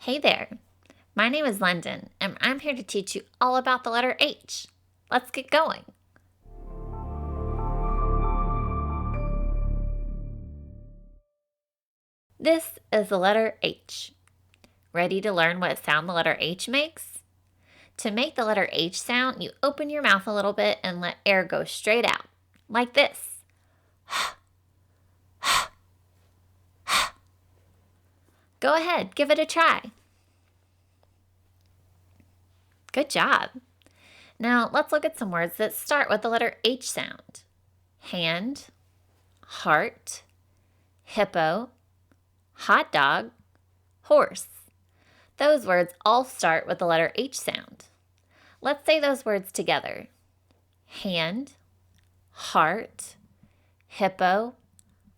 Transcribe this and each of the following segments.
Hey there, my name is London, and I'm here to teach you all about the letter H. Let's get going. This is the letter H. Ready to learn what sound the letter H makes? To make the letter H sound, you open your mouth a little bit and let air go straight out, like this. Go ahead, give it a try. Good job. Now let's look at some words that start with the letter H sound. Hand, heart, hippo, hot dog, horse. Those words all start with the letter H sound. Let's say those words together. Hand, heart, hippo,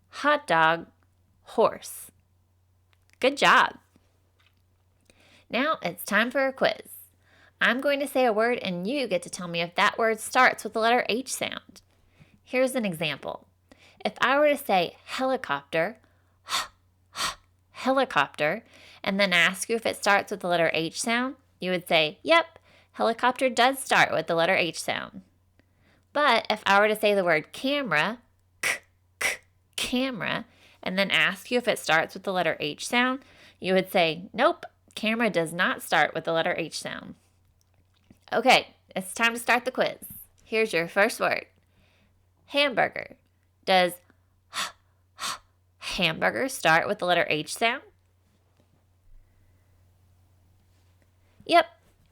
hot dog, horse. Good job. Now it's time for a quiz. I'm going to say a word and you get to tell me if that word starts with the letter H sound. Here's an example. If I were to say helicopter, helicopter, and then ask you if it starts with the letter H sound, you would say, yep, helicopter does start with the letter H sound. But if I were to say the word camera, camera, and then ask you if it starts with the letter H sound, you would say, nope, camera does not start with the letter H sound. Okay, it's time to start the quiz. Here's your first word. Hamburger. Does hamburger start with the letter H sound? Yep,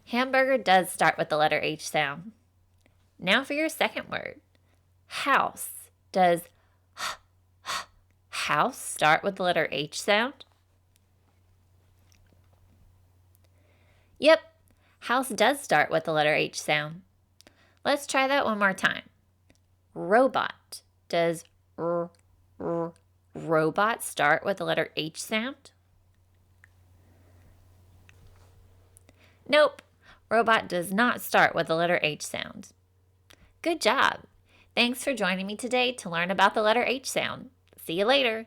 hamburger does start with the letter H sound. Now for your second word. House. Does house start with the letter H sound? Yep, house does start with the letter H sound. Let's try that one more time. Robot. Does robot start with the letter H sound? Nope, robot does not start with the letter H sound. Good job. Thanks for joining me today to learn about the letter H sound. See you later.